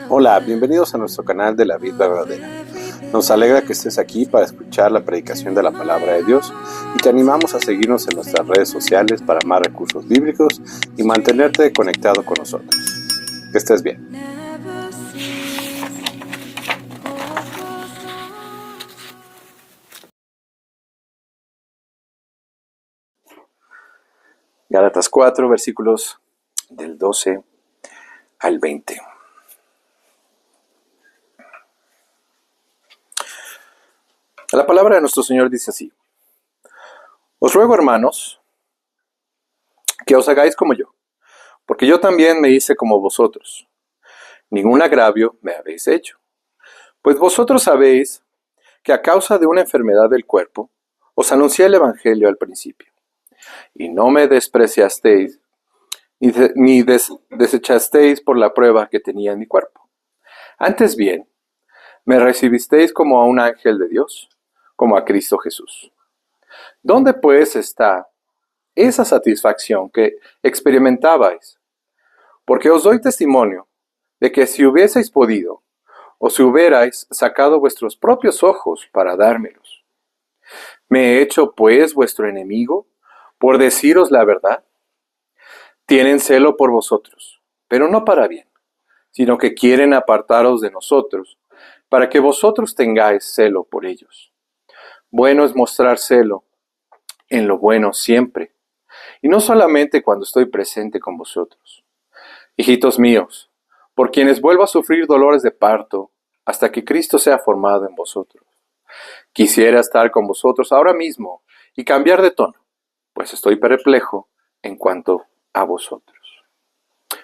Hola, bienvenidos a nuestro canal de la Vida Verdadera. Nos alegra que estés aquí para escuchar la predicación de la Palabra de Dios y te animamos a seguirnos en nuestras redes sociales para más recursos bíblicos y mantenerte conectado con nosotros. Que estés bien. Gálatas 4, versículos del 12 al 20. La palabra de nuestro Señor dice así: Os ruego, hermanos, que os hagáis como yo, porque yo también me hice como vosotros. Ningún agravio me habéis hecho, pues vosotros sabéis que a causa de una enfermedad del cuerpo, os anuncié el Evangelio al principio, y no me despreciasteis, ni desechasteis por la prueba que tenía en mi cuerpo. Antes bien, me recibisteis como a un ángel de Dios, como a Cristo Jesús. ¿Dónde pues está esa satisfacción que experimentabais? Porque os doy testimonio de que si hubieseis podido, os hubierais sacado vuestros propios ojos para dármelos. ¿Me he hecho, pues, vuestro enemigo por deciros la verdad? Tienen celo por vosotros, pero no para bien, sino que quieren apartaros de nosotros, para que vosotros tengáis celo por ellos. Bueno es mostrar celo en lo bueno siempre, y no solamente cuando estoy presente con vosotros. Hijitos míos, por quienes vuelvo a sufrir dolores de parto, hasta que Cristo sea formado en vosotros. Quisiera estar con vosotros ahora mismo y cambiar de tono, pues estoy perplejo en cuanto a vosotros.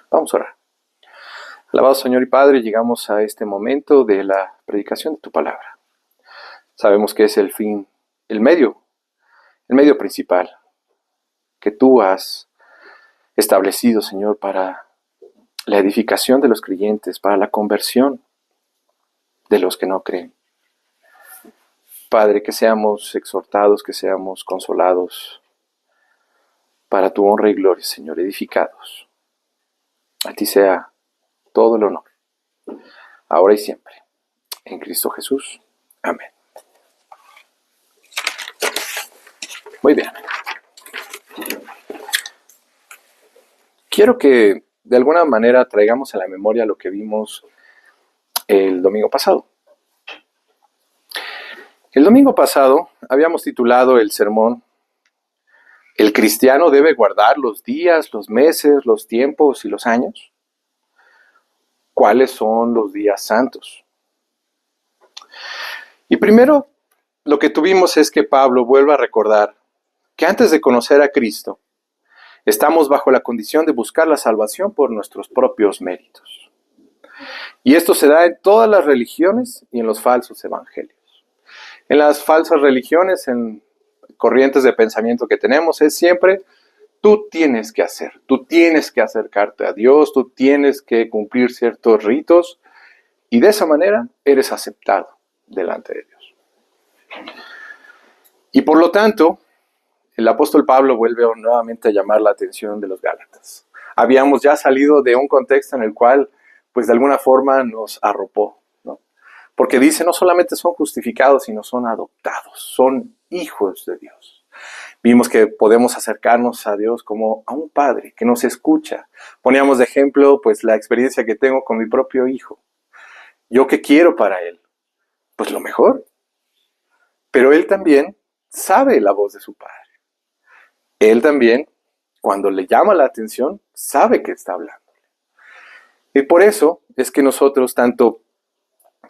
Vamos a orar. Alabado Señor y Padre, llegamos a este momento de la predicación de tu palabra. Sabemos que es el fin, el medio principal que tú has establecido, Señor, para la edificación de los creyentes, para la conversión de los que no creen. Padre, que seamos exhortados, que seamos consolados, para tu honra y gloria, Señor, edificados. A ti sea todo el honor, ahora y siempre. En Cristo Jesús. Amén. Muy bien. Quiero que de alguna manera traigamos a la memoria lo que vimos el domingo pasado. El domingo pasado habíamos titulado el sermón: ¿El cristiano debe guardar los días, los meses, los tiempos y los años? ¿Cuáles son los días santos? Y primero, lo que tuvimos es que Pablo vuelve a recordar que antes de conocer a Cristo, estamos bajo la condición de buscar la salvación por nuestros propios méritos. Y esto se da en todas las religiones y en los falsos evangelios. En las falsas religiones, en corrientes de pensamiento que tenemos, es siempre: tú tienes que hacer, tú tienes que acercarte a Dios, tú tienes que cumplir ciertos ritos, y de esa manera eres aceptado delante de Dios. Y por lo tanto, el apóstol Pablo vuelve nuevamente a llamar la atención de los Gálatas. Habíamos ya salido de un contexto en el cual, pues de alguna forma nos arropó, ¿no? Porque dice, no solamente son justificados, sino son adoptados, son hijos de Dios. Vimos que podemos acercarnos a Dios como a un padre que nos escucha. Poníamos de ejemplo, pues, la experiencia que tengo con mi propio hijo. ¿Yo qué quiero para él? Pues lo mejor. Pero él también sabe la voz de su padre. Él también, cuando le llama la atención, sabe que está hablando. Y por eso es que nosotros tanto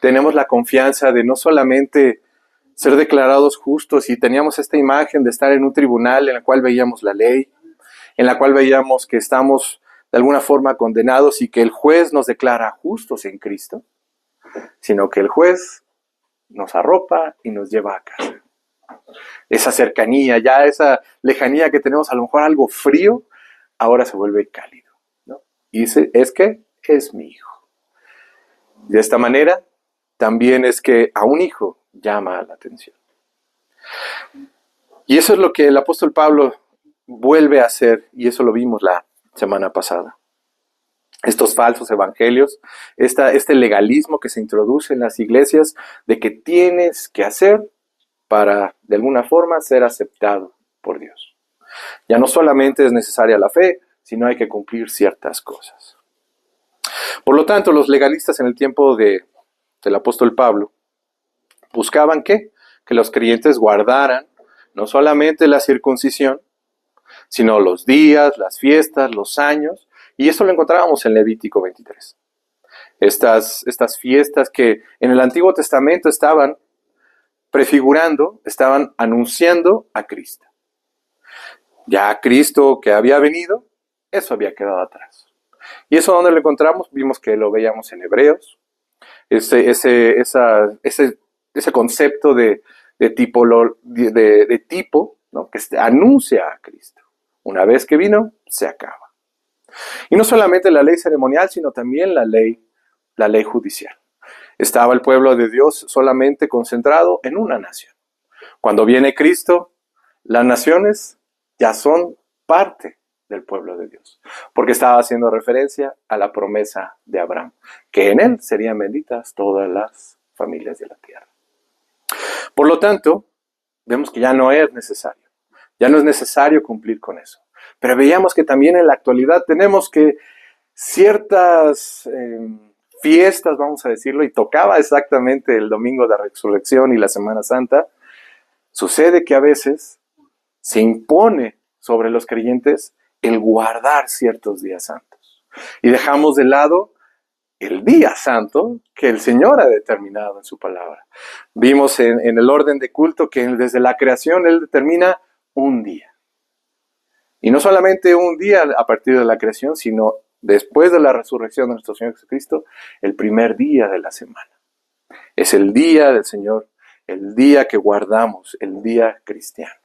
tenemos la confianza de no solamente ser declarados justos, y teníamos esta imagen de estar en un tribunal en la cual veíamos la ley, en la cual veíamos que estamos de alguna forma condenados y que el juez nos declara justos en Cristo, sino que el juez nos arropa y nos lleva a casa. Esa cercanía, ya esa lejanía que tenemos, a lo mejor algo frío, ahora se vuelve cálido, ¿no? Y dice, es que es mi hijo. De esta manera, también es que a un hijo llama la atención. Y eso es lo que el apóstol Pablo vuelve a hacer, y eso lo vimos la semana pasada. estos falsos evangelios, este legalismo que se introduce en las iglesias de que tienes que hacer para, de alguna forma, ser aceptado por Dios. Ya no solamente es necesaria la fe, sino hay que cumplir ciertas cosas. Por lo tanto, los legalistas en el tiempo del apóstol Pablo buscaban ¿qué? Que los creyentes guardaran no solamente la circuncisión, sino los días, las fiestas, los años, y eso lo encontrábamos en Levítico 23. Estas fiestas que en el Antiguo Testamento estaban prefigurando, estaban anunciando a Cristo. Ya Cristo que había venido, eso había quedado atrás. ¿Y eso dónde lo encontramos? Vimos que lo veíamos en Hebreos, ese concepto de tipo, ¿no? Que anuncia a Cristo. Una vez que vino, se acaba. Y no solamente la ley ceremonial, sino también la ley judicial. Estaba el pueblo de Dios solamente concentrado en una nación. Cuando viene Cristo, las naciones ya son parte del pueblo de Dios, porque estaba haciendo referencia a la promesa de Abraham, que en él serían benditas todas las familias de la tierra. Por lo tanto, vemos que ya no es necesario cumplir con eso. Pero veíamos que también en la actualidad tenemos que ciertas fiestas, vamos a decirlo, y tocaba exactamente el domingo de Resurrección y la Semana Santa, sucede que a veces se impone sobre los creyentes el guardar ciertos días santos. Y dejamos de lado el día santo que el Señor ha determinado en su palabra. Vimos en el orden de culto que desde la creación Él determina un día. Y no solamente un día a partir de la creación, sino después de la resurrección de nuestro Señor Jesucristo, el primer día de la semana. Es el día del Señor, el día que guardamos, el día cristiano.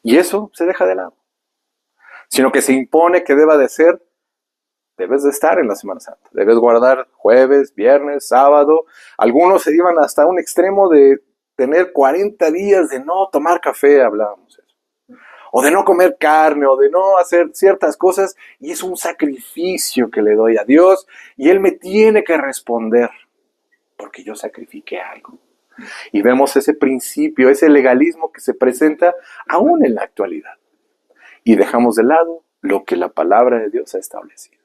Y eso se deja de lado. Sino que se impone que debes de estar en la Semana Santa. Debes guardar jueves, viernes, sábado. Algunos se iban hasta un extremo de tener 40 días de no tomar café, hablábamos eso. O de no comer carne, o de no hacer ciertas cosas. Y es un sacrificio que le doy a Dios. Y Él me tiene que responder. Porque yo sacrifiqué algo. Y vemos ese principio, ese legalismo que se presenta aún en la actualidad. Y dejamos de lado lo que la palabra de Dios ha establecido.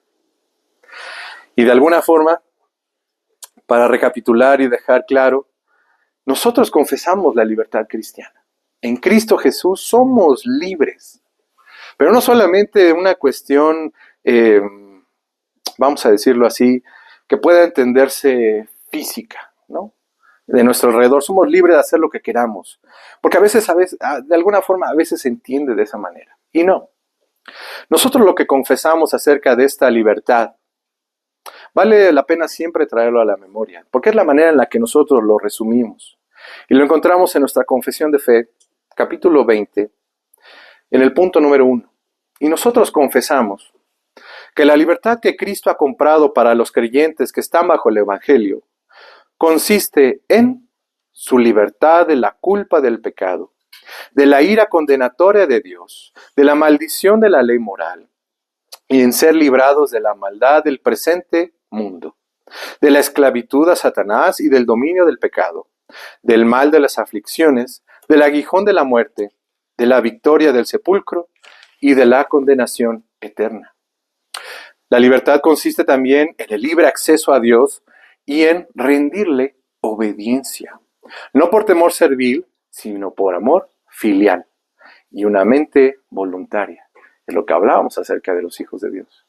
Y de alguna forma, para recapitular y dejar claro, nosotros confesamos la libertad cristiana. En Cristo Jesús somos libres. Pero no solamente una cuestión, vamos a decirlo así, que pueda entenderse física, ¿no? De nuestro alrededor. Somos libres de hacer lo que queramos. Porque a veces, de alguna forma, a veces se entiende de esa manera. Y no. Nosotros lo que confesamos acerca de esta libertad, vale la pena siempre traerlo a la memoria, porque es la manera en la que nosotros lo resumimos. Y lo encontramos en nuestra confesión de fe, capítulo 20, en el punto número 1. Y nosotros confesamos que la libertad que Cristo ha comprado para los creyentes que están bajo el Evangelio consiste en su libertad de la culpa del pecado, de la ira condenatoria de Dios, de la maldición de la ley moral, y en ser librados de la maldad del presente mundo, de la esclavitud a Satanás y del dominio del pecado, del mal de las aflicciones, del aguijón de la muerte, de la victoria del sepulcro y de la condenación eterna. La libertad consiste también en el libre acceso a Dios y en rendirle obediencia, no por temor servil, sino por amor filial y una mente voluntaria. Es lo que hablábamos acerca de los hijos de Dios.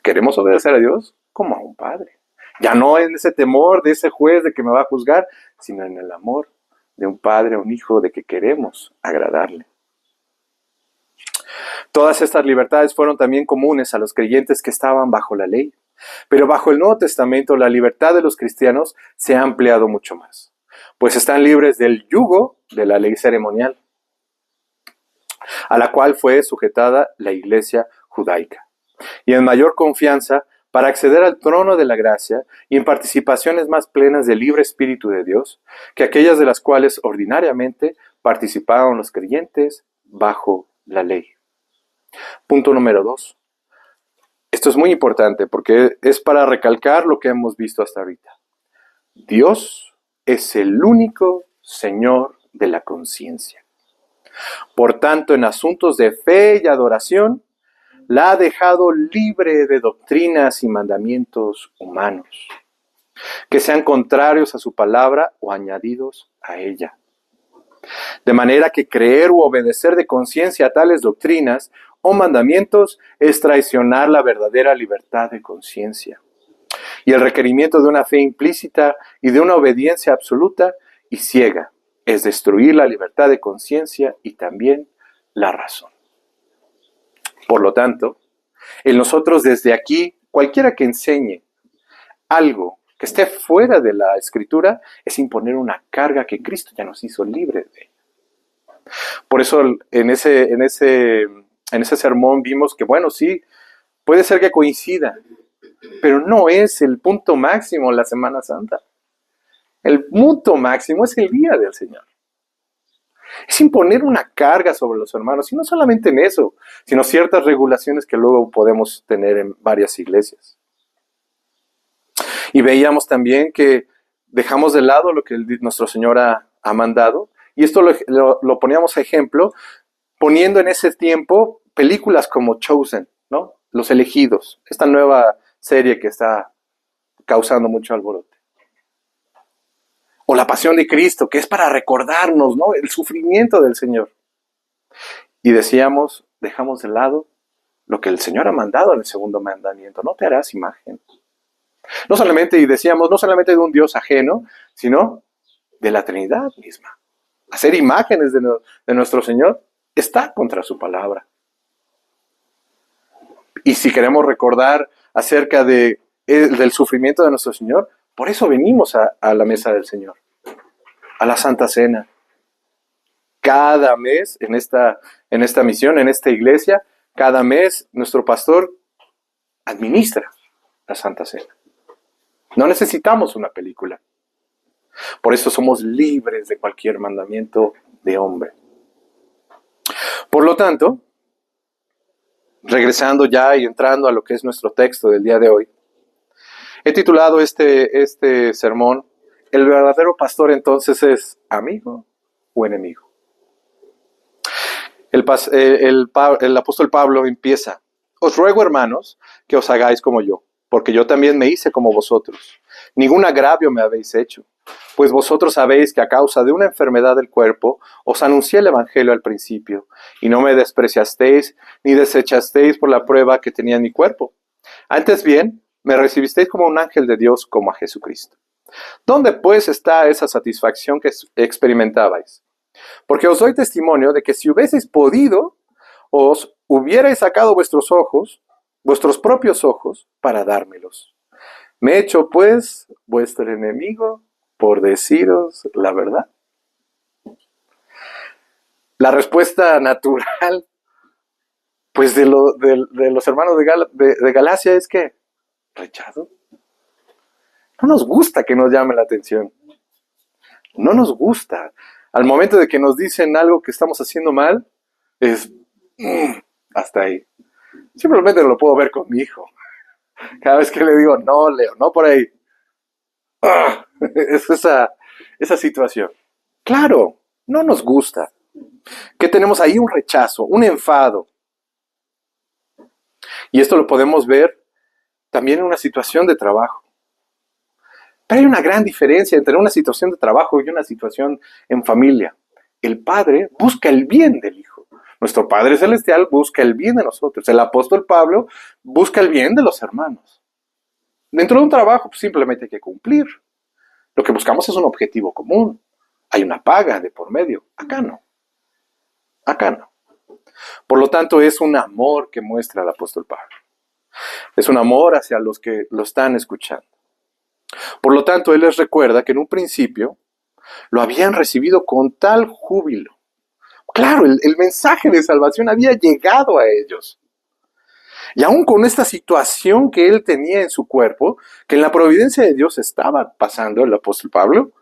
Queremos obedecer a Dios como a un padre. Ya no en ese temor de ese juez de que me va a juzgar, sino en el amor de un padre, un hijo, de que queremos agradarle. Todas estas libertades fueron también comunes a los creyentes que estaban bajo la ley. Pero bajo el Nuevo Testamento la libertad de los cristianos se ha ampliado mucho más, pues están libres del yugo de la ley ceremonial, a la cual fue sujetada la iglesia judaica, y en mayor confianza para acceder al trono de la gracia y en participaciones más plenas del libre Espíritu de Dios que aquellas de las cuales ordinariamente participaban los creyentes bajo la ley. Punto número 2. Esto es muy importante porque es para recalcar lo que hemos visto hasta ahorita. Dios es el único Señor de la conciencia. Por tanto, en asuntos de fe y adoración, la ha dejado libre de doctrinas y mandamientos humanos, que sean contrarios a su palabra o añadidos a ella. De manera que creer u obedecer de conciencia a tales doctrinas o mandamientos es traicionar la verdadera libertad de conciencia. Y el requerimiento de una fe implícita y de una obediencia absoluta y ciega es destruir la libertad de conciencia y también la razón. Por lo tanto, en nosotros desde aquí, cualquiera que enseñe algo que esté fuera de la Escritura es imponer una carga que Cristo ya nos hizo libre de. Por eso en ese sermón vimos que, bueno, sí, puede ser que coincida, pero no es el punto máximo la Semana Santa. El punto máximo es el día del Señor. Es imponer una carga sobre los hermanos, y no solamente en eso, sino ciertas regulaciones que luego podemos tener en varias iglesias. Y veíamos también que dejamos de lado lo que nuestro Señor ha mandado, y esto lo poníamos a ejemplo, poniendo en ese tiempo películas como Chosen, ¿no? Los Elegidos, esta nueva serie que está causando mucho alboroto. O la Pasión de Cristo, que es para recordarnos, ¿no?, el sufrimiento del Señor. Y decíamos, dejamos de lado lo que el Señor ha mandado en el segundo mandamiento: no te harás imagen. No solamente, y decíamos, no solamente de un Dios ajeno, sino de la Trinidad misma. Hacer imágenes de nuestro Señor está contra su palabra. Y si queremos recordar acerca del sufrimiento de nuestro Señor, por eso venimos a la mesa del Señor, a la Santa Cena. Cada mes en esta misión, en esta iglesia, cada mes nuestro pastor administra la Santa Cena. No necesitamos una película. Por eso somos libres de cualquier mandamiento de hombre. Por lo tanto, regresando ya y entrando a lo que es nuestro texto del día de hoy, he titulado este sermón: ¿el verdadero pastor entonces es amigo o enemigo? El apóstol Pablo empieza: os ruego, hermanos, que os hagáis como yo, porque yo también me hice como vosotros. Ningún agravio me habéis hecho, pues vosotros sabéis que a causa de una enfermedad del cuerpo os anuncié el evangelio al principio, y no me despreciasteis ni desechasteis por la prueba que tenía en mi cuerpo. Antes bien, me recibisteis como un ángel de Dios, como a Jesucristo. ¿Dónde pues está esa satisfacción que experimentabais? Porque os doy testimonio de que si hubieseis podido, os hubierais sacado vuestros propios ojos, para dármelos. Me he hecho pues vuestro enemigo por deciros la verdad. La respuesta natural, pues de los hermanos de Galacia, es que rechazo. No nos gusta que nos llame la atención. No nos gusta. Al momento de que nos dicen algo que estamos haciendo mal, es hasta ahí. Simplemente lo puedo ver con mi hijo. Cada vez que le digo, no, Leo, no por ahí. Es esa situación. Claro, no nos gusta. Que tenemos ahí un rechazo, un enfado. Y esto lo podemos ver también en una situación de trabajo. Pero hay una gran diferencia entre una situación de trabajo y una situación en familia. El padre busca el bien del hijo. Nuestro Padre Celestial busca el bien de nosotros. El apóstol Pablo busca el bien de los hermanos. Dentro de un trabajo, pues, simplemente hay que cumplir. Lo que buscamos es un objetivo común. Hay una paga de por medio. Acá no. Acá no. Por lo tanto, es un amor que muestra el apóstol Pablo. Es un amor hacia los que lo están escuchando. Por lo tanto, él les recuerda que en un principio lo habían recibido con tal júbilo. Claro, el mensaje de salvación había llegado a ellos. Y aún con esta situación que él tenía en su cuerpo, que en la providencia de Dios estaba pasando el apóstol Pablo,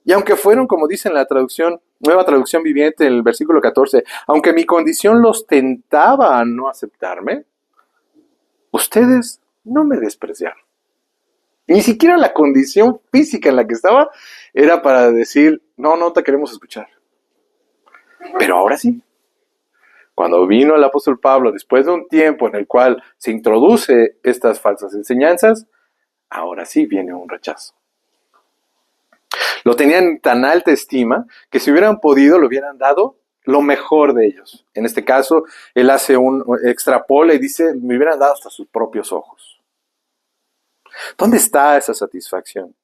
y aunque fueron, como dice en la traducción, Nueva Traducción Viviente, en el versículo 14, aunque mi condición los tentaba a no aceptarme, ustedes no me despreciaron. Ni siquiera la condición física en la que estaba era para decir, no, no te queremos escuchar. Pero ahora sí. Cuando vino el apóstol Pablo, después de un tiempo en el cual se introduce estas falsas enseñanzas, ahora sí viene un rechazo. Lo tenían en tan alta estima que si hubieran podido, le hubieran dado lo mejor de ellos. En este caso, él hace extrapola y dice, me hubieran dado hasta sus propios ojos. ¿Dónde está esa satisfacción?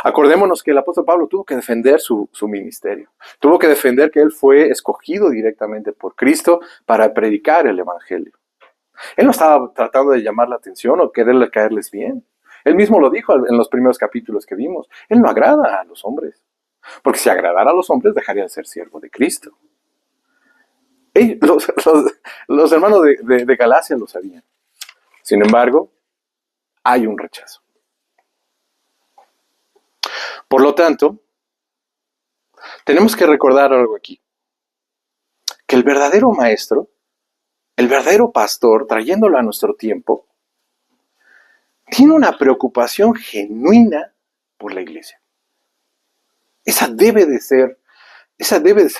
Acordémonos que el apóstol Pablo tuvo que defender su ministerio. Tuvo que defender que él fue escogido directamente por Cristo para predicar el evangelio. Él no estaba tratando de llamar la atención o quererle caerles bien. Él mismo lo dijo en los primeros capítulos que vimos. Él no agrada a los hombres. Porque si agradara a los hombres, dejaría de ser siervo de Cristo. Los hermanos de Galacia lo sabían. Sin embargo, hay un rechazo. Por lo tanto, tenemos que recordar algo aquí. Que el verdadero maestro, el verdadero pastor, trayéndolo a nuestro tiempo, tiene una preocupación genuina por la iglesia. Esa debe de ser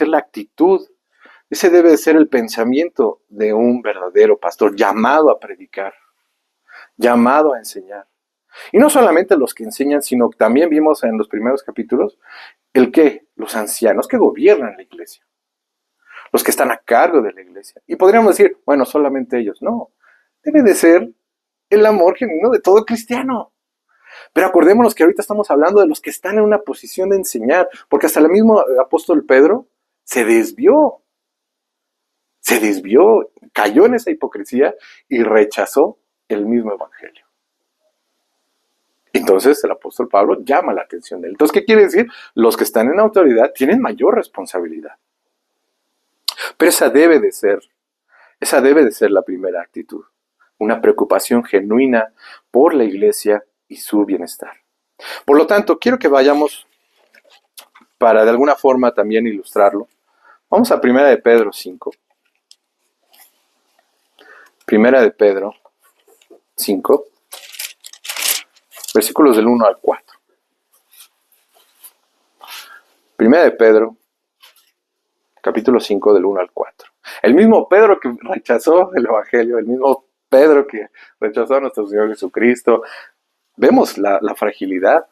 la actitud, ese debe de ser el pensamiento de un verdadero pastor llamado a predicar, llamado a enseñar. Y no solamente los que enseñan, sino que también vimos en los primeros capítulos los ancianos que gobiernan la iglesia, los que están a cargo de la iglesia. Y podríamos decir, bueno, solamente ellos. No, debe de ser el amor genuino de todo cristiano. Pero acordémonos que ahorita estamos hablando de los que están en una posición de enseñar, porque hasta el mismo apóstol Pedro se desvió, cayó en esa hipocresía y rechazó el mismo evangelio. Entonces el apóstol Pablo llama la atención de él. Entonces, ¿qué quiere decir? Los que están en autoridad tienen mayor responsabilidad. Pero esa debe de ser la primera actitud. Una preocupación genuina por la iglesia y su bienestar. Por lo tanto, quiero que vayamos, para de alguna forma también ilustrarlo, vamos a 1 de Pedro 5. 1 de Pedro 5, versículos del 1 al 4. 1 de Pedro, capítulo 5, del 1 al 4. El mismo Pedro que rechazó el evangelio, el mismo Pedro que rechazó a nuestro Señor Jesucristo. Vemos la fragilidad.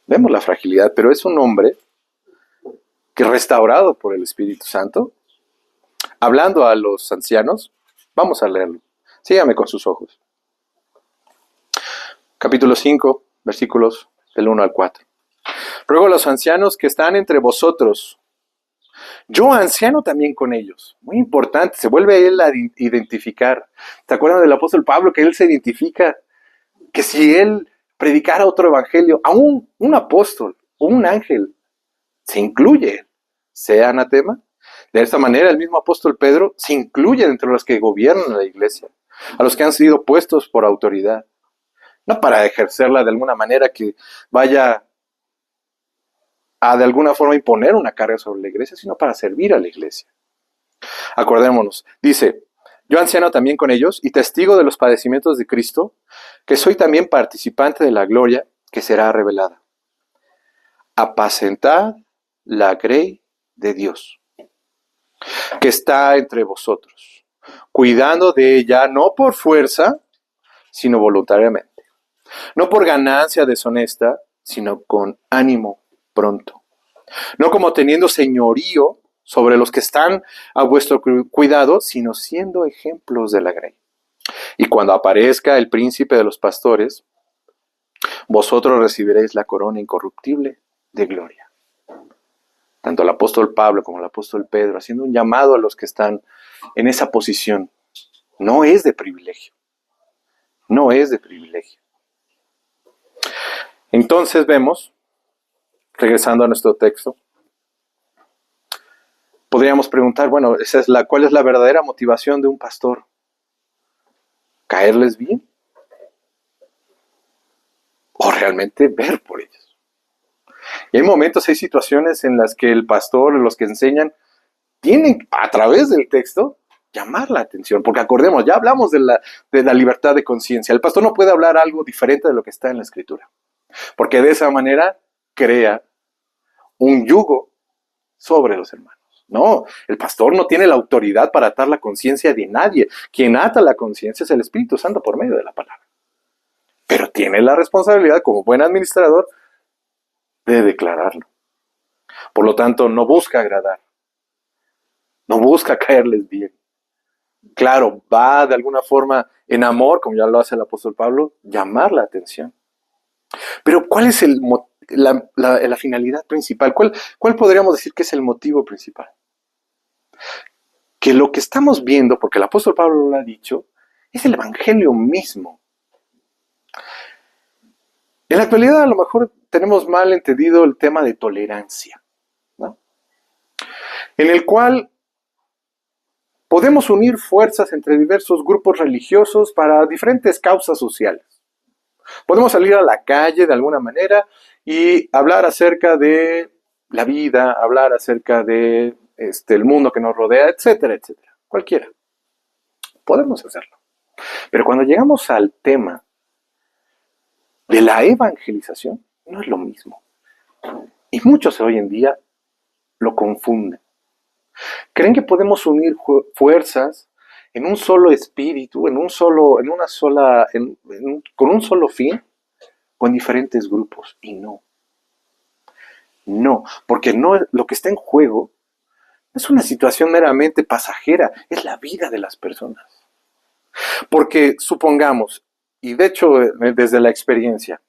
Vemos la fragilidad, pero es un hombre que, restaurado por el Espíritu Santo, hablando a los ancianos, vamos a leerlo. Sígame con sus ojos. Capítulo 5, versículos del 1 al 4. Ruego a los ancianos que están entre vosotros, yo anciano también con ellos. Muy importante, se vuelve él a identificar. ¿Se acuerdan del apóstol Pablo que él se identifica? Que si él predicara otro evangelio, a un apóstol o un ángel, se incluye, sea anatema. De esta manera, el mismo apóstol Pedro se incluye entre los que gobiernan la iglesia, a los que han sido puestos por autoridad. No para ejercerla de alguna manera que vaya a de alguna forma imponer una carga sobre la iglesia, sino para servir a la iglesia. Acordémonos, dice, yo anciano también con ellos y testigo de los padecimientos de Cristo, que soy también participante de la gloria que será revelada. Apacentad la grey de Dios, que está entre vosotros, cuidando de ella no por fuerza, sino voluntariamente, no por ganancia deshonesta, sino con ánimo pronto, no como teniendo señorío sobre los que están a vuestro cuidado, sino siendo ejemplos de la grey. Y cuando aparezca el príncipe de los pastores, vosotros recibiréis la corona incorruptible de gloria. Tanto el apóstol Pablo como el apóstol Pedro, haciendo un llamado a los que están en esa posición, no es de privilegio. No es de privilegio. Entonces vemos, regresando a nuestro texto, podríamos preguntar, bueno, ¿cuál es la verdadera motivación de un pastor? ¿Caerles bien? ¿O realmente ver por ellos? Y hay momentos, hay situaciones en las que el pastor, los que enseñan, tienen a través del texto llamar la atención, porque acordemos, ya hablamos de la libertad de conciencia. El pastor no puede hablar algo diferente de lo que está en la Escritura, porque de esa manera crea un yugo sobre los hermanos. No, el pastor no tiene la autoridad para atar la conciencia de nadie. Quien ata la conciencia es el Espíritu Santo por medio de la palabra. Pero tiene la responsabilidad, como buen administrador, de declararlo. Por lo tanto, no busca agradar, no busca caerles bien. Claro, va de alguna forma en amor, como ya lo hace el apóstol Pablo, llamar la atención. Pero ¿cuál es la finalidad principal? ¿Cuál podríamos decir que es el motivo principal? Que lo que estamos viendo, porque el apóstol Pablo lo ha dicho, es el evangelio mismo. En la actualidad a lo mejor tenemos mal entendido el tema de tolerancia, ¿no? En el cual podemos unir fuerzas entre diversos grupos religiosos para diferentes causas sociales. Podemos salir a la calle de alguna manera y hablar acerca de la vida, hablar acerca de el mundo que nos rodea, etcétera, etcétera. Cualquiera. Podemos hacerlo. Pero cuando llegamos al tema de la evangelización, no es lo mismo. Y muchos hoy en día lo confunden. Creen que podemos unir fuerzas en un solo espíritu, con un solo fin, con diferentes grupos. Y no. No, porque no, lo que está en juego no es una situación meramente pasajera, es la vida de las personas. Porque supongamos, y de hecho desde la experiencia,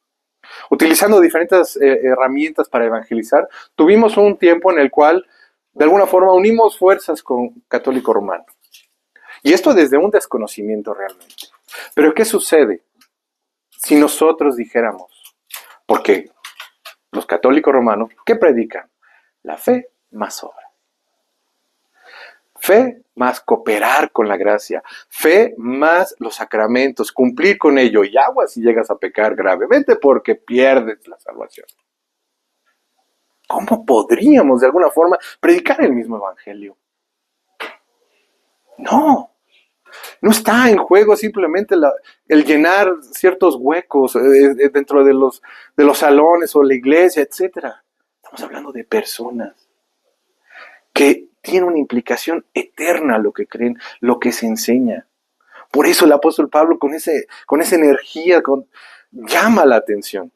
utilizando diferentes herramientas para evangelizar, tuvimos un tiempo en el cual de alguna forma unimos fuerzas con Católico Romano. Y esto desde un desconocimiento realmente. Pero ¿qué sucede si nosotros dijéramos? Porque los católicos romanos, ¿qué predican? La fe más obra. Fe más cooperar con la gracia. Fe más los sacramentos, cumplir con ello. Y agua si llegas a pecar gravemente porque pierdes la salvación. ¿Cómo podríamos de alguna forma predicar el mismo evangelio? No. No está en juego simplemente el llenar ciertos huecos dentro de los salones o la iglesia, etc. Estamos hablando de personas que tienen una implicación eterna lo que creen, lo que se enseña. Por eso el apóstol Pablo con esa energía llama la atención.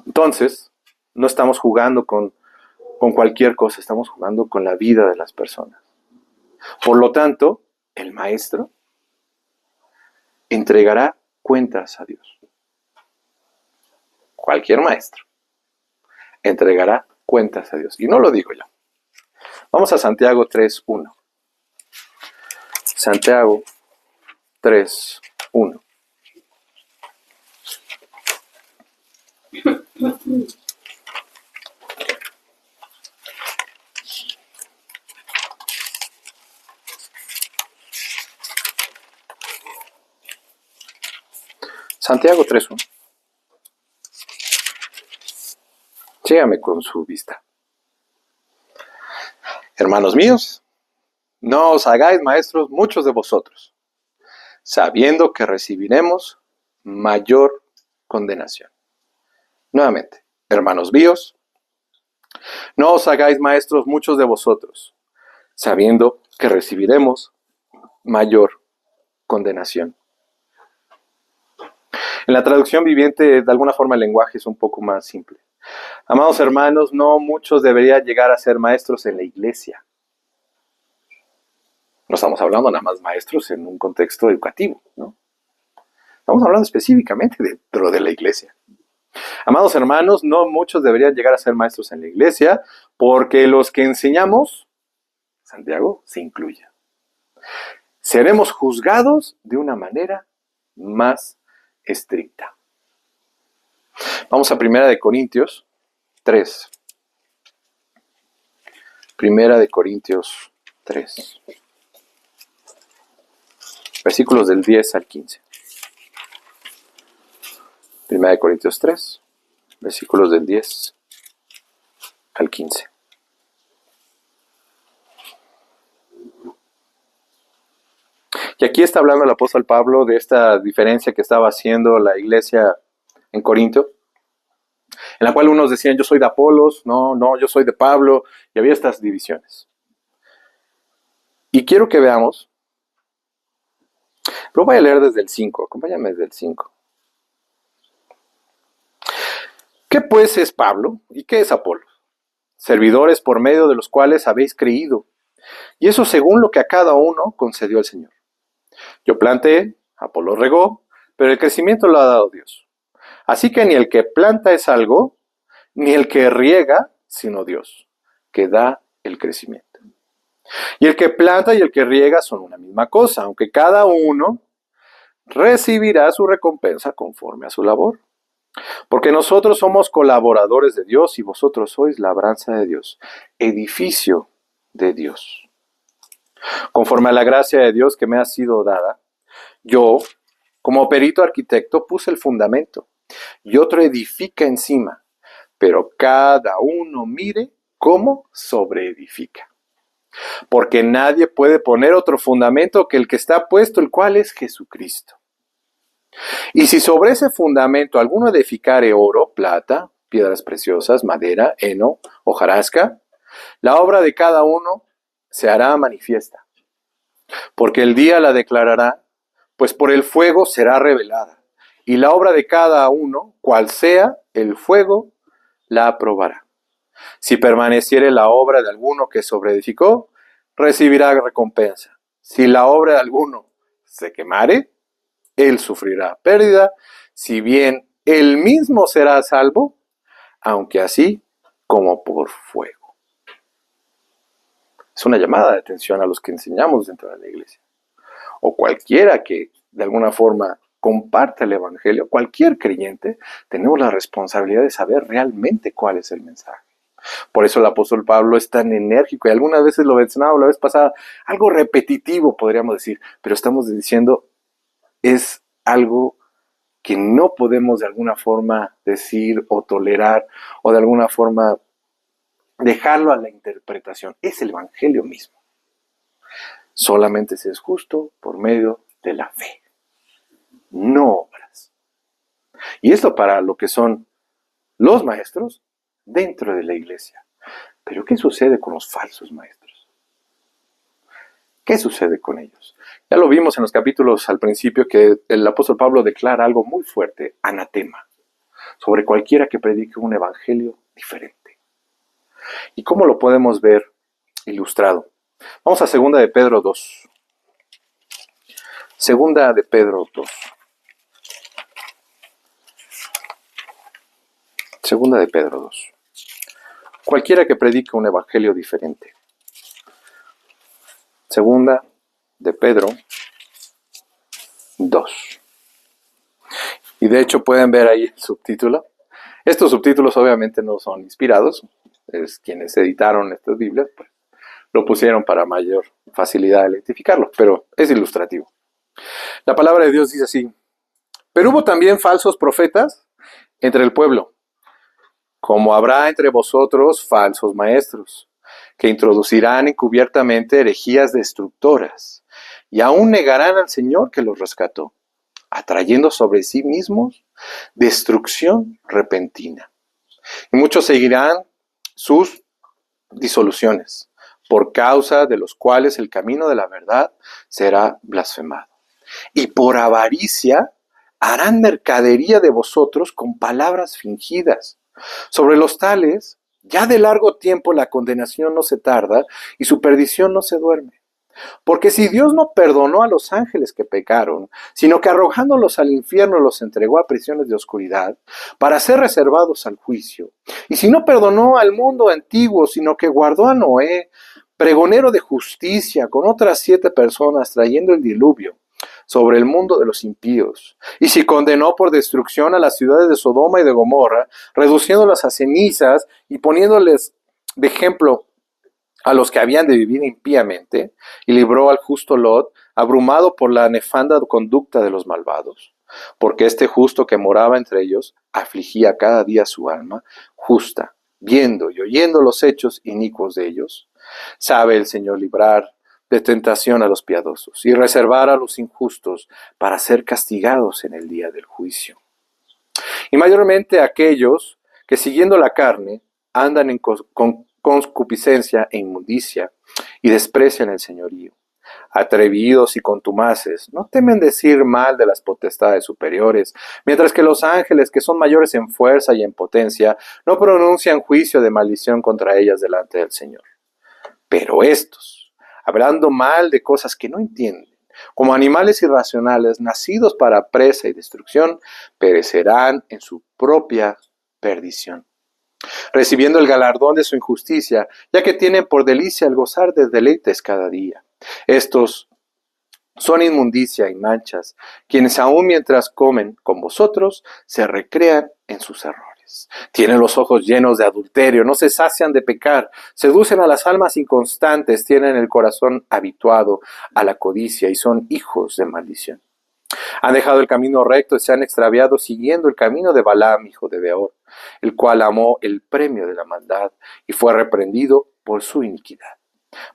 Entonces, no estamos jugando con cualquier cosa, estamos jugando con la vida de las personas. Por lo tanto, el maestro entregará cuentas a Dios. Cualquier maestro entregará cuentas a Dios. Y no lo digo yo. Vamos a Santiago 3:1. Santiago 3:1. Santiago 3:1. Sígame con su vista. Hermanos míos, no os hagáis maestros muchos de vosotros, sabiendo que recibiremos mayor condenación. Nuevamente, hermanos míos, no os hagáis maestros muchos de vosotros, sabiendo que recibiremos mayor condenación. En la traducción viviente, de alguna forma, el lenguaje es un poco más simple. Amados hermanos, no muchos deberían llegar a ser maestros en la iglesia. No estamos hablando nada más maestros en un contexto educativo, ¿no? Estamos hablando específicamente dentro de la iglesia. Amados hermanos, no muchos deberían llegar a ser maestros en la iglesia, porque los que enseñamos, Santiago se incluye, seremos juzgados de una manera más estricta. Vamos a 1 Corintios 3. 1 Corintios 3. Versículos del 10 al 15. 1 Corintios 3, versículos del 10 al 15. Y aquí está hablando el apóstol Pablo de esta diferencia que estaba haciendo la iglesia en Corinto, en la cual unos decían yo soy de Apolos, no, yo soy de Pablo, y había estas divisiones. Y quiero que veamos, pero voy a leer desde el 5, acompáñame desde el 5. ¿Qué pues es Pablo y qué es Apolos? Servidores por medio de los cuales habéis creído, y eso según lo que a cada uno concedió el Señor. Yo planté, Apolos regó, pero el crecimiento lo ha dado Dios. Así que ni el que planta es algo, ni el que riega, sino Dios, que da el crecimiento. Y el que planta y el que riega son una misma cosa, aunque cada uno recibirá su recompensa conforme a su labor. Porque nosotros somos colaboradores de Dios y vosotros sois labranza de Dios, edificio de Dios. Conforme a la gracia de Dios que me ha sido dada, yo, como perito arquitecto, puse el fundamento y otro edifica encima, pero cada uno mire cómo sobreedifica. Porque nadie puede poner otro fundamento que el que está puesto, el cual es Jesucristo. Y si sobre ese fundamento alguno edificare oro, plata, piedras preciosas, madera, heno, hojarasca, la obra de cada uno se hará manifiesta. Porque el día la declarará, pues por el fuego será revelada. Y la obra de cada uno, cual sea el fuego, la aprobará. Si permaneciere la obra de alguno que sobreedificó, recibirá recompensa. Si la obra de alguno se quemare, él sufrirá pérdida, si bien él mismo será salvo, aunque así como por fuego. Es una llamada de atención a los que enseñamos dentro de la iglesia. O cualquiera que de alguna forma comparte el evangelio, cualquier creyente, tenemos la responsabilidad de saber realmente cuál es el mensaje. Por eso el apóstol Pablo es tan enérgico, y algunas veces lo mencionaba la vez pasada, algo repetitivo podríamos decir, pero estamos diciendo es algo que no podemos de alguna forma decir o tolerar o de alguna forma dejarlo a la interpretación. Es el evangelio mismo. Solamente se es justo por medio de la fe, no obras. Y esto para lo que son los maestros dentro de la iglesia. Pero ¿qué sucede con los falsos maestros? ¿Qué sucede con ellos? Ya lo vimos en los capítulos al principio que el apóstol Pablo declara algo muy fuerte, anatema, sobre cualquiera que predique un evangelio diferente. ¿Y cómo lo podemos ver ilustrado? Vamos a 2 de Pedro 2. 2 de Pedro 2. 2 de Pedro 2. Cualquiera que predique un evangelio diferente. 2 de Pedro 2. Y de hecho pueden ver ahí el subtítulo. Estos subtítulos obviamente no son inspirados. Es quienes editaron estas Biblias, pues lo pusieron para mayor facilidad de identificarlo, pero es ilustrativo. La palabra de Dios dice así: pero hubo también falsos profetas entre el pueblo, como habrá entre vosotros falsos maestros, que introducirán encubiertamente herejías destructoras, y aún negarán al Señor que los rescató, atrayendo sobre sí mismos destrucción repentina. Y muchos seguirán sus disoluciones, por causa de los cuales el camino de la verdad será blasfemado. Y por avaricia harán mercadería de vosotros con palabras fingidas. Sobre los tales, ya de largo tiempo la condenación no se tarda y su perdición no se duerme. Porque si Dios no perdonó a los ángeles que pecaron, sino que arrojándolos al infierno los entregó a prisiones de oscuridad, para ser reservados al juicio, y si no perdonó al mundo antiguo, sino que guardó a Noé, pregonero de justicia, con otras 7 personas trayendo el diluvio sobre el mundo de los impíos, y si condenó por destrucción a las ciudades de Sodoma y de Gomorra, reduciéndolas a cenizas y poniéndoles de ejemplo a los que habían de vivir impíamente, y libró al justo Lot, abrumado por la nefanda conducta de los malvados, porque este justo que moraba entre ellos afligía cada día su alma justa, viendo y oyendo los hechos inicuos de ellos. Sabe el Señor librar de tentación a los piadosos y reservar a los injustos para ser castigados en el día del juicio. Y mayormente aquellos que siguiendo la carne andan en con concupiscencia e inmundicia y desprecian el señorío. Atrevidos y contumaces, no temen decir mal de las potestades superiores, mientras que los ángeles, que son mayores en fuerza y en potencia, no pronuncian juicio de maldición contra ellas delante del Señor. Pero estos, hablando mal de cosas que no entienden, como animales irracionales, nacidos para presa y destrucción, perecerán en su propia perdición, recibiendo el galardón de su injusticia, ya que tienen por delicia el gozar de deleites cada día. Estos son inmundicia y manchas, quienes aun mientras comen con vosotros, se recrean en sus errores. Tienen los ojos llenos de adulterio, no se sacian de pecar, seducen a las almas inconstantes, tienen el corazón habituado a la codicia y son hijos de maldición. Han dejado el camino recto y se han extraviado siguiendo el camino de Balaam, hijo de Beor, el cual amó el premio de la maldad y fue reprendido por su iniquidad.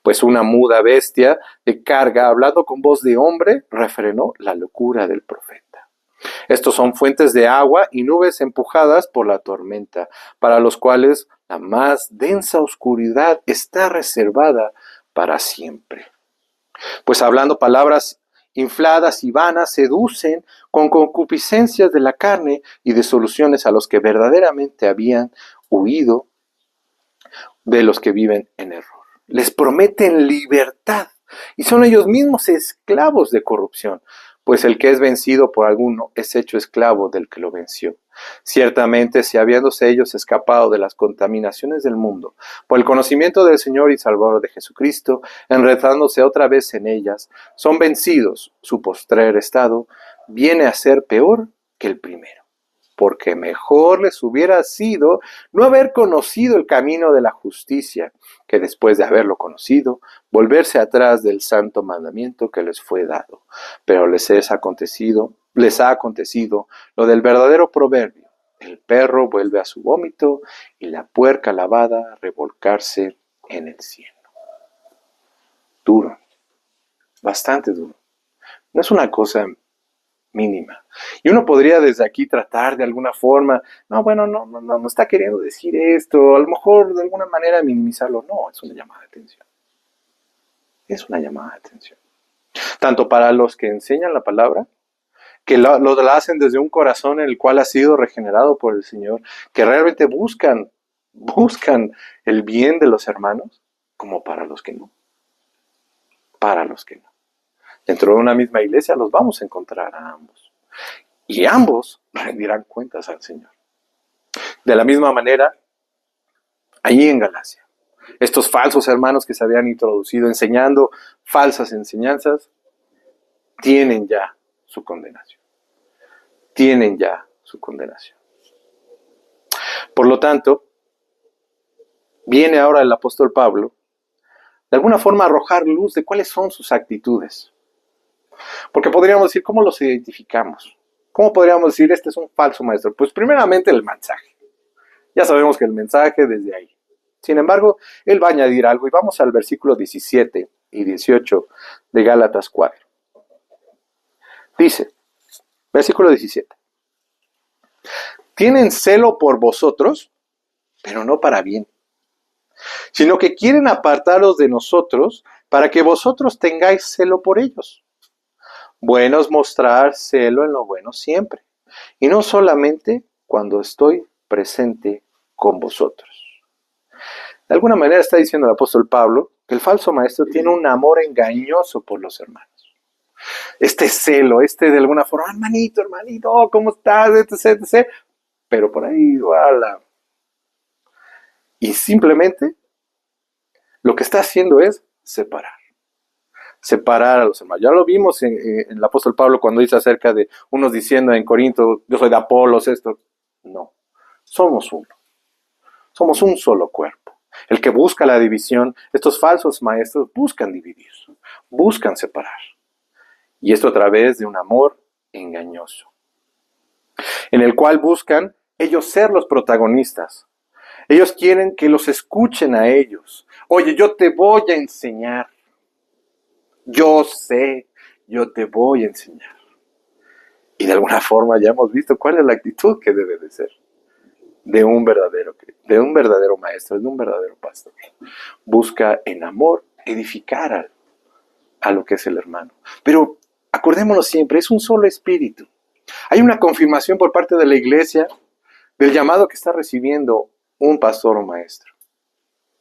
Pues una muda bestia de carga, hablando con voz de hombre, refrenó la locura del profeta. Estos son fuentes de agua y nubes empujadas por la tormenta, para los cuales la más densa oscuridad está reservada para siempre. Pues hablando palabras infladas y vanas, seducen con concupiscencias de la carne y de soluciones a los que verdaderamente habían huido de los que viven en error. Les prometen libertad y son ellos mismos esclavos de corrupción, pues el que es vencido por alguno es hecho esclavo del que lo venció. Ciertamente, si habiéndose ellos escapado de las contaminaciones del mundo, por el conocimiento del Señor y Salvador de Jesucristo, enredándose otra vez en ellas, son vencidos, su postrer estado viene a ser peor que el primero. Porque mejor les hubiera sido no haber conocido el camino de la justicia, que después de haberlo conocido, volverse atrás del santo mandamiento que les fue dado. Pero les ha acontecido lo del verdadero proverbio: el perro vuelve a su vómito y la puerca lavada a revolcarse en el cielo. Duro, bastante duro. No es una cosa mínima. Y uno podría desde aquí tratar de alguna forma, no está queriendo decir esto, a lo mejor de alguna manera minimizarlo. No, es una llamada de atención. Es una llamada de atención. Tanto para los que enseñan la palabra, que lo hacen desde un corazón en el cual ha sido regenerado por el Señor, que realmente buscan el bien de los hermanos, como para los que no. Para los que no. Dentro de una misma iglesia los vamos a encontrar a ambos. Y ambos rendirán cuentas al Señor. De la misma manera, allí en Galacia, estos falsos hermanos que se habían introducido enseñando falsas enseñanzas, tienen ya su condenación. Tienen ya su condenación. Por lo tanto, viene ahora el apóstol Pablo, de alguna forma, a arrojar luz de cuáles son sus actitudes. Porque podríamos decir, ¿cómo los identificamos? ¿Cómo podríamos decir, este es un falso maestro? Pues primeramente el mensaje. Ya sabemos que el mensaje desde ahí. Sin embargo, él va a añadir algo y vamos al versículo 17 y 18 de Gálatas 4. Dice, versículo 17. Tienen celo por vosotros, pero no para bien, sino que quieren apartaros de nosotros para que vosotros tengáis celo por ellos. Bueno es mostrar celo en lo bueno siempre, y no solamente cuando estoy presente con vosotros. De alguna manera está diciendo el apóstol Pablo que el falso maestro tiene un amor engañoso por los hermanos. Este celo, de alguna forma, hermanito, ¿cómo estás? Etc. Pero por ahí, ¡wala! Y simplemente lo que está haciendo es separar a los hermanos. Ya lo vimos en el apóstol Pablo cuando dice acerca de unos diciendo en Corinto, yo soy de Apolos, esto. No, somos uno. Somos un solo cuerpo. El que busca la división, estos falsos maestros buscan dividir, buscan separar. Y esto a través de un amor engañoso, en el cual buscan ellos ser los protagonistas. Ellos quieren que los escuchen a ellos. Oye, yo te voy a enseñar. Yo sé, yo te voy a enseñar. Y de alguna forma ya hemos visto cuál es la actitud que debe de ser de un verdadero maestro, de un verdadero pastor. Busca en amor edificar a lo que es el hermano. Pero acordémonos siempre, es un solo espíritu. Hay una confirmación por parte de la iglesia del llamado que está recibiendo un pastor o maestro.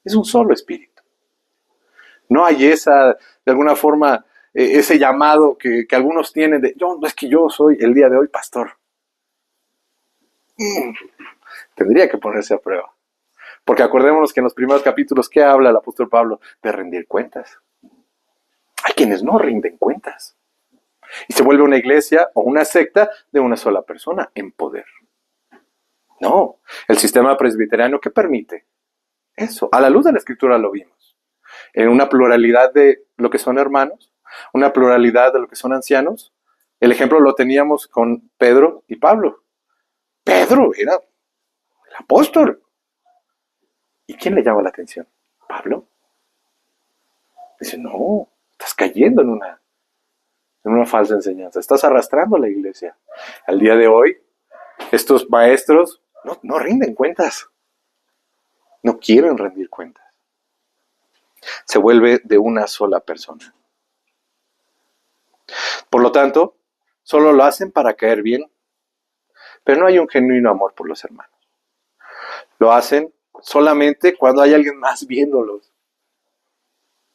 Es un solo espíritu. No hay de alguna forma, ese llamado que algunos tienen de, no es que yo soy el día de hoy pastor. Tendría que ponerse a prueba. Porque acordémonos que en los primeros capítulos, ¿qué habla el apóstol Pablo? De rendir cuentas. Hay quienes no rinden cuentas. Y se vuelve una iglesia o una secta de una sola persona en poder. No, el sistema presbiteriano, ¿qué permite? Eso, a la luz de la escritura lo vimos. En una pluralidad de lo que son hermanos, una pluralidad de lo que son ancianos. El ejemplo lo teníamos con Pedro y Pablo. Pedro era el apóstol. ¿Y quién le llama la atención? ¿Pablo? Dice, no, estás cayendo en una falsa enseñanza. Estás arrastrando a la iglesia. Al día de hoy, estos maestros no rinden cuentas. No quieren rendir cuentas. Se vuelve de una sola persona. Por lo tanto, solo lo hacen para caer bien, pero no hay un genuino amor por los hermanos. Lo hacen solamente cuando hay alguien más viéndolos.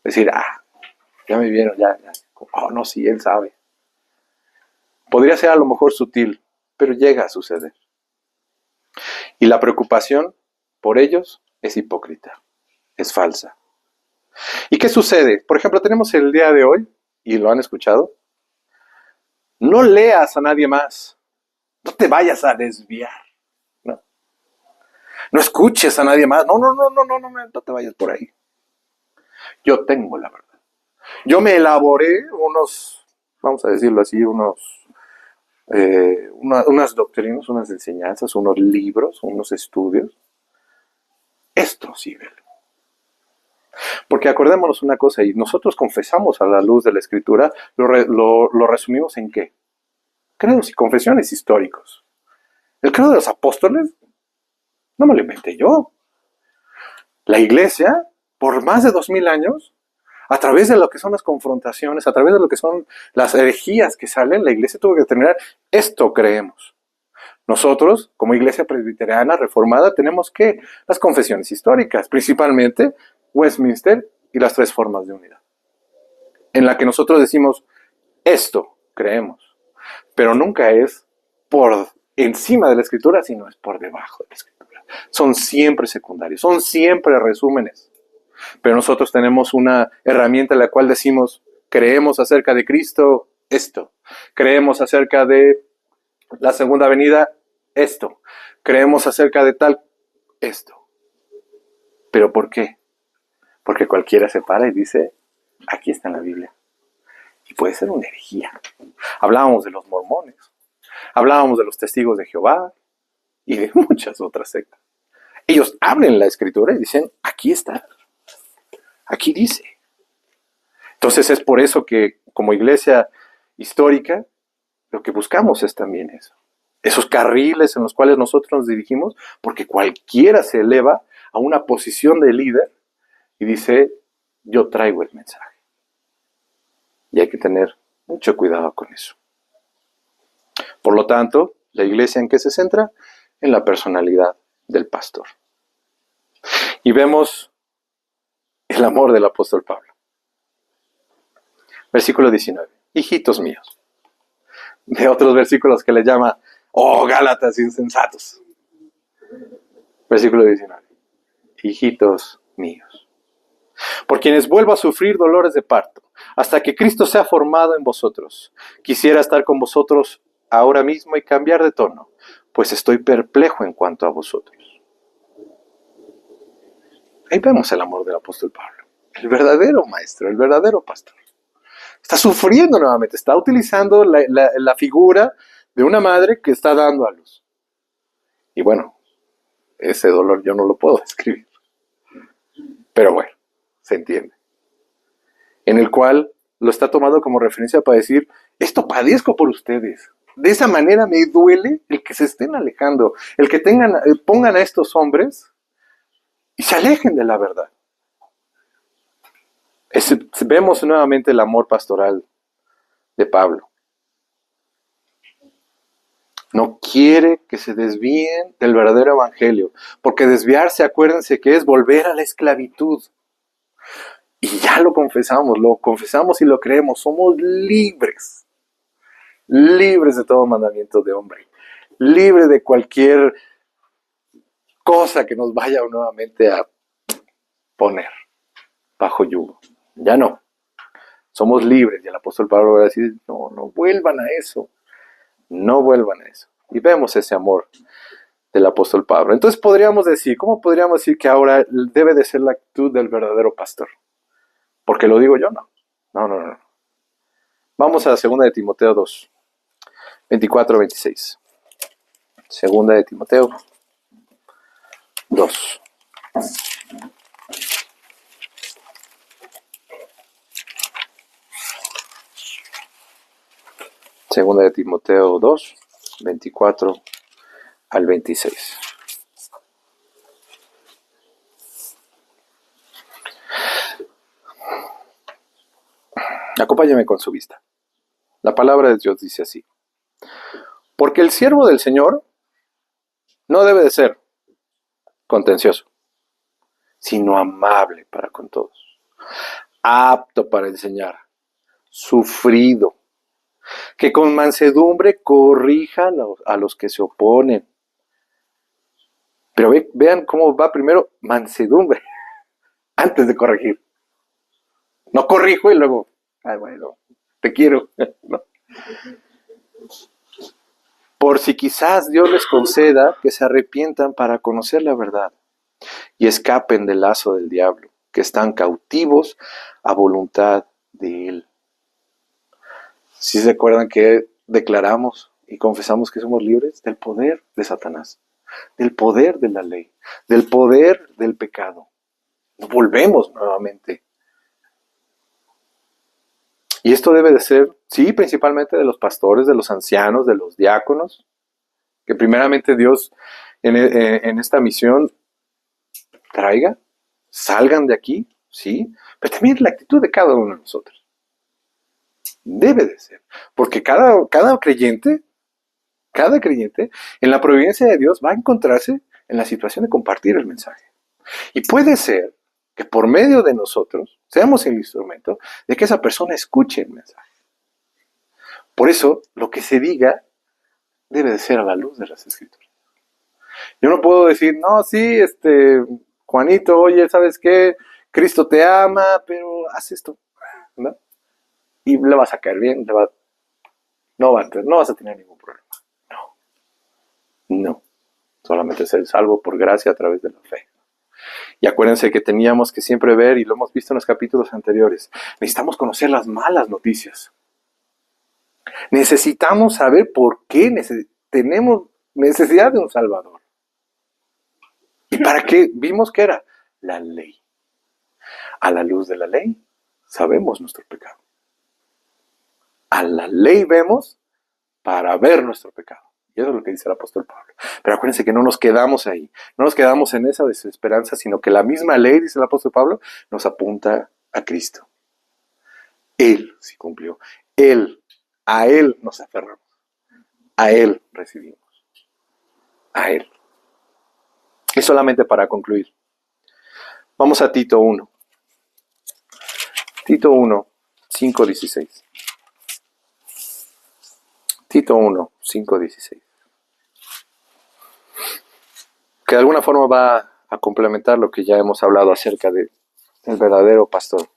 Es decir, ya me vieron, ya. Oh, no, sí, él sabe. Podría ser a lo mejor sutil, pero llega a suceder. Y la preocupación por ellos es hipócrita, es falsa. ¿Y qué sucede? Por ejemplo, tenemos el día de hoy, y lo han escuchado, no leas a nadie más, no te vayas a desviar, no escuches a nadie más, no te vayas por ahí. Yo tengo la verdad. Yo me elaboré vamos a decirlo así, unas doctrinas, unas enseñanzas, unos libros, unos estudios. Esto sí, velo. Porque acordémonos una cosa, y nosotros confesamos a la luz de la Escritura, lo resumimos en ¿qué? Credos y confesiones históricos. El credo de los apóstoles no me lo inventé yo. La iglesia, por más de 2000 años, a través de lo que son las confrontaciones, a través de lo que son las herejías que salen, la iglesia tuvo que determinar, esto creemos. Nosotros, como iglesia presbiteriana reformada, tenemos que las confesiones históricas, principalmente Westminster y las tres formas de unidad, en la que nosotros decimos, esto creemos, pero nunca es por encima de la escritura, sino es por debajo de la escritura. Son siempre secundarios, son siempre resúmenes. Pero nosotros tenemos una herramienta en la cual decimos, creemos acerca de Cristo, esto. Creemos acerca de la segunda venida, esto. Creemos acerca de tal, esto. ¿Pero por qué? Porque cualquiera se para y dice, aquí está en la Biblia. Y puede ser una herejía. Hablábamos de los mormones, hablábamos de los testigos de Jehová y de muchas otras sectas. Ellos abren la escritura y dicen, aquí está. Aquí dice. Entonces es por eso que como iglesia histórica, lo que buscamos es también eso. Esos carriles en los cuales nosotros nos dirigimos, porque cualquiera se eleva a una posición de líder y dice, yo traigo el mensaje. Y hay que tener mucho cuidado con eso. Por lo tanto, ¿la iglesia en qué se centra? En la personalidad del pastor. Y vemos el amor del apóstol Pablo. Versículo 19. Hijitos míos. De otros versículos que le llama, oh Gálatas insensatos. Versículo 19. Hijitos míos. Por quienes vuelvo a sufrir dolores de parto, hasta que Cristo sea formado en vosotros. Quisiera estar con vosotros ahora mismo y cambiar de tono, pues estoy perplejo en cuanto a vosotros. Ahí vemos el amor del apóstol Pablo. El verdadero maestro, el verdadero pastor. Está sufriendo nuevamente, está utilizando la figura de una madre que está dando a luz. Y bueno, ese dolor yo no lo puedo describir. Pero bueno, se entiende. En el cual lo está tomando como referencia para decir, esto padezco por ustedes. De esa manera me duele el que se estén alejando, el que pongan a estos hombres y se alejen de la verdad. Vemos nuevamente el amor pastoral de Pablo. No quiere que se desvíen del verdadero evangelio, porque desviarse, acuérdense que es volver a la esclavitud. Y ya lo confesamos y lo creemos, somos libres, libres de todo mandamiento de hombre, libres de cualquier cosa que nos vaya nuevamente a poner bajo yugo. Ya no, somos libres. Y el apóstol Pablo va a decir, no vuelvan a eso, no vuelvan a eso. Y vemos ese amor del apóstol Pablo. Entonces ¿cómo podríamos decir que ahora debe de ser la actitud del verdadero pastor? Porque lo digo yo, no. Vamos a 2 de Timoteo 2, 24-26. 2 de Timoteo 2. Segunda de Timoteo 2, 24 al 26. Acompáñame con su vista. La palabra de Dios dice así. Porque el siervo del Señor no debe de ser contencioso, sino amable para con todos, apto para enseñar, sufrido, que con mansedumbre corrija a los que se oponen. Pero vean cómo va primero mansedumbre, antes de corregir. No corrijo y luego, bueno, te quiero. No. Por si quizás Dios les conceda que se arrepientan para conocer la verdad y escapen del lazo del diablo, que están cautivos a voluntad de él. ¿Sí se acuerdan que declaramos y confesamos que somos libres del poder de Satanás, del poder de la ley, del poder del pecado? No volvemos nuevamente. Y esto debe de ser, sí, principalmente de los pastores, de los ancianos, de los diáconos, que primeramente Dios en esta misión traiga, salgan de aquí, sí, pero también la actitud de cada uno de nosotros. Debe de ser, porque cada creyente, en la providencia de Dios va a encontrarse en la situación de compartir el mensaje. Y puede ser que por medio de nosotros seamos el instrumento de que esa persona escuche el mensaje. Por eso, lo que se diga debe de ser a la luz de las Escrituras. Yo no puedo decir, no, sí, Juanito, oye, ¿sabes qué? Cristo te ama, pero haz esto, ¿no? Y le vas a caer bien, no vas a tener ningún problema. No. Solamente ser salvo por gracia a través de la fe. Y acuérdense que teníamos que siempre ver, y lo hemos visto en los capítulos anteriores, necesitamos conocer las malas noticias. Necesitamos saber por qué tenemos necesidad de un Salvador. ¿Y para qué? Vimos que era la ley. A la luz de la ley sabemos nuestro pecado. A la ley vemos para ver nuestro pecado. Y eso es lo que dice el apóstol Pablo. Pero acuérdense que no nos quedamos ahí. No nos quedamos en esa desesperanza, sino que la misma ley, dice el apóstol Pablo, nos apunta a Cristo. Él sí cumplió. A Él nos aferramos. A Él recibimos. A Él. Y solamente para concluir. Vamos a Tito 1. Tito 1, 5:16. Tito 1, 5:16. Que de alguna forma va a complementar lo que ya hemos hablado acerca del verdadero pastor,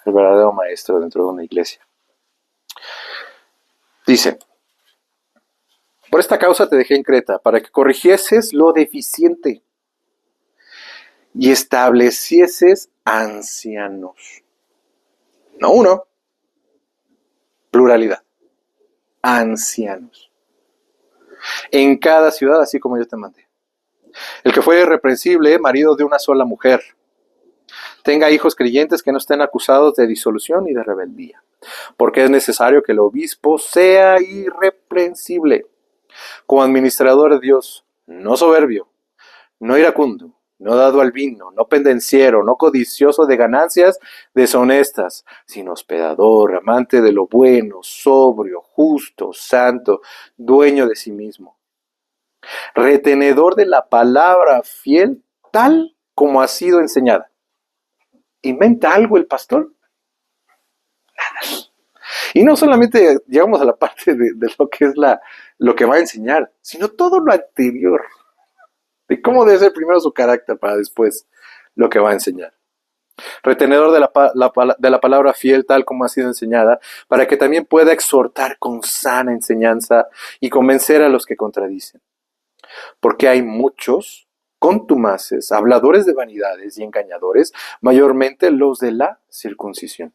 el verdadero maestro dentro de una iglesia. Dice, por esta causa te dejé en Creta, para que corrigieses lo deficiente y establecieses ancianos. No uno, pluralidad. Ancianos. En cada ciudad, así como yo te mandé. El que fue irreprensible, marido de una sola mujer, tenga hijos creyentes que no estén acusados de disolución y de rebeldía, porque es necesario que el obispo sea irreprensible, como administrador de Dios, no soberbio, no iracundo, no dado al vino, no pendenciero, no codicioso de ganancias deshonestas, sino hospedador, amante de lo bueno, sobrio, justo, santo, dueño de sí mismo, retenedor de la palabra fiel, tal como ha sido enseñada. ¿Inventa algo el pastor? Y no solamente llegamos a la parte de lo que es lo que va a enseñar, sino todo lo anterior. De cómo debe ser primero su carácter para después lo que va a enseñar. Retenedor de la palabra fiel tal como ha sido enseñada, para que también pueda exhortar con sana enseñanza y convencer a los que contradicen. Porque hay muchos contumaces, habladores de vanidades y engañadores, mayormente los de la circuncisión,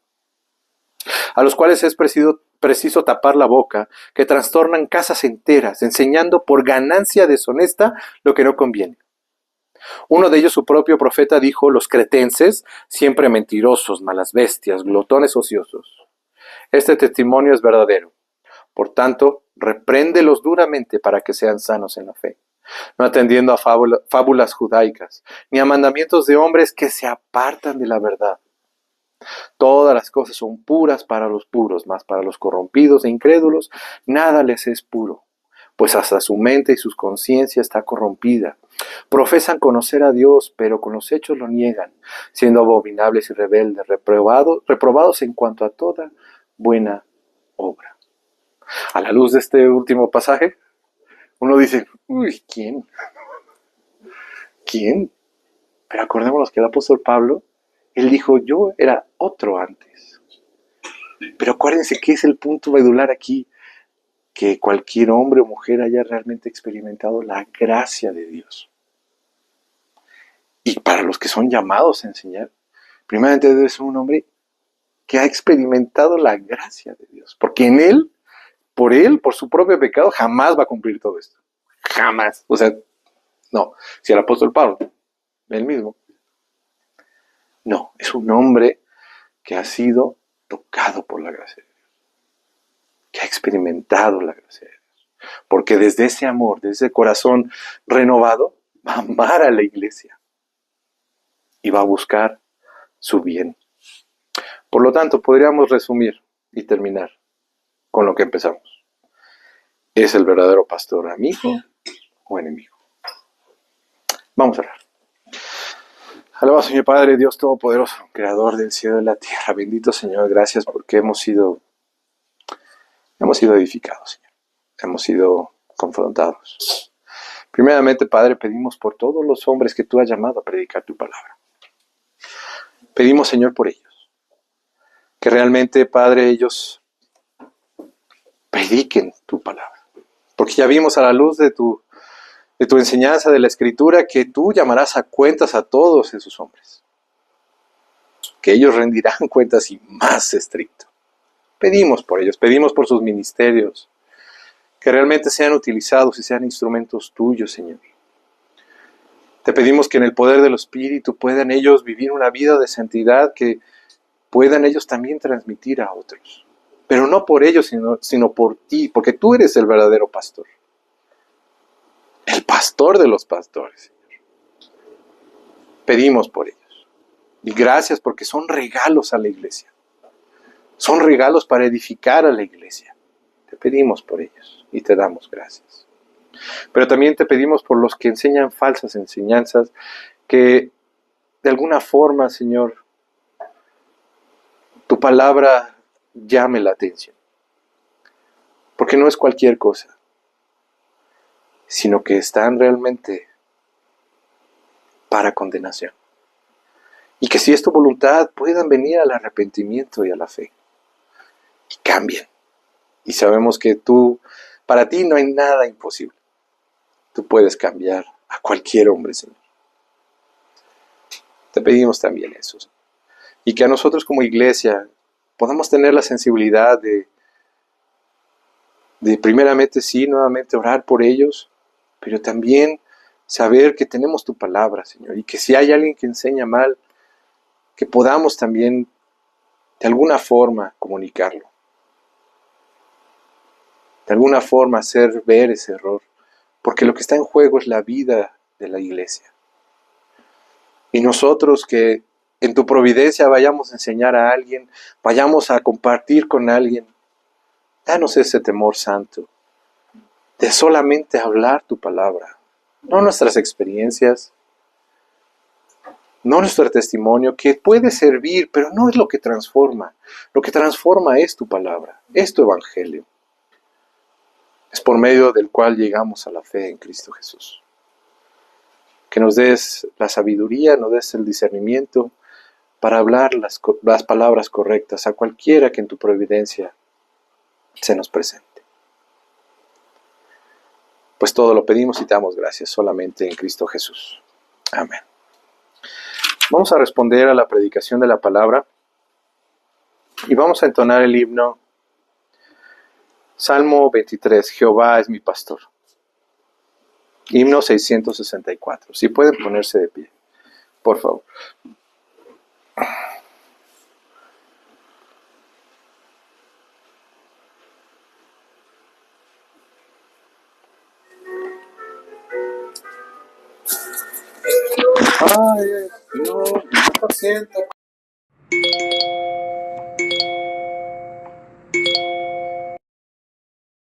a los cuales es preciso tapar la boca, que trastornan casas enteras, enseñando por ganancia deshonesta lo que no conviene. Uno de ellos, su propio profeta, dijo: los cretenses, siempre mentirosos, malas bestias, glotones ociosos. Este testimonio es verdadero. Por tanto, repréndelos duramente para que sean sanos en la fe, no atendiendo a fábulas judaicas, ni a mandamientos de hombres que se apartan de la verdad. Todas las cosas son puras para los puros, mas para los corrompidos e incrédulos nada les es puro, pues hasta su mente y su conciencia está corrompida. Profesan conocer a Dios, pero con los hechos lo niegan, siendo abominables y rebeldes, reprobados en cuanto a toda buena obra. A la luz de este último pasaje, uno dice: uy, ¿quién? ¿Quién? Pero acordémonos que el apóstol Pablo, él dijo: yo era otro antes. Pero acuérdense que es el punto medular aquí, que cualquier hombre o mujer haya realmente experimentado la gracia de Dios. Y para los que son llamados a enseñar, primeramente debe ser un hombre que ha experimentado la gracia de Dios, porque en él, por su propio pecado, jamás va a cumplir todo esto. Jamás. O sea, no. Si el apóstol Pablo, él mismo, no, es un hombre que ha sido tocado por la gracia de Dios, que ha experimentado la gracia de Dios, porque desde ese amor, desde ese corazón renovado, va a amar a la iglesia y va a buscar su bien. Por lo tanto, podríamos resumir y terminar con lo que empezamos. ¿Es el verdadero pastor amigo o enemigo? Vamos a orar. Alabado Señor Padre, Dios Todopoderoso, Creador del cielo y de la tierra. Bendito Señor, gracias porque hemos sido edificados, Señor. Hemos sido confrontados. Primeramente, Padre, pedimos por todos los hombres que tú has llamado a predicar tu palabra. Pedimos, Señor, por ellos. Que realmente, Padre, ellos prediquen tu palabra. Porque ya vimos a la luz de tu enseñanza de la Escritura que tú llamarás a cuentas a todos esos hombres. Que ellos rendirán cuentas y más estricto. Pedimos por ellos, pedimos por sus ministerios. Que realmente sean utilizados y sean instrumentos tuyos, Señor. Te pedimos que en el poder del Espíritu puedan ellos vivir una vida de santidad, que puedan ellos también transmitir a otros. Pero no por ellos, sino por ti, porque tú eres el verdadero pastor. El pastor de los pastores, Señor. Pedimos por ellos. Y gracias porque son regalos a la iglesia. Son regalos para edificar a la iglesia. Te pedimos por ellos y te damos gracias. Pero también te pedimos por los que enseñan falsas enseñanzas, que de alguna forma, Señor, tu palabra llame la atención. Porque no es cualquier cosa, sino que están realmente para condenación. Y que si es tu voluntad, puedan venir al arrepentimiento y a la fe. Y cambien. Y sabemos que para ti no hay nada imposible. Tú puedes cambiar a cualquier hombre, Señor. Te pedimos también eso, Señor. Y que a nosotros como iglesia podamos tener la sensibilidad de primeramente sí, nuevamente orar por ellos, pero también saber que tenemos tu palabra, Señor, y que si hay alguien que enseña mal, que podamos también de alguna forma comunicarlo, de alguna forma hacer ver ese error, porque lo que está en juego es la vida de la iglesia. Y nosotros que en tu providencia vayamos a enseñar a alguien, vayamos a compartir con alguien, danos ese temor santo de solamente hablar tu palabra, no nuestras experiencias, no nuestro testimonio, que puede servir, pero no es lo que transforma. Lo que transforma es tu palabra, es tu evangelio. Es por medio del cual llegamos a la fe en Cristo Jesús. Que nos des la sabiduría, nos des el discernimiento para hablar las palabras correctas a cualquiera que en tu providencia se nos presente. Pues todo lo pedimos y te damos gracias solamente en Cristo Jesús. Amén. Vamos a responder a la predicación de la palabra y vamos a entonar el himno Salmo 23, Jehová es mi pastor. Himno 664. Si pueden ponerse de pie, por favor. Ay, no, me apacienta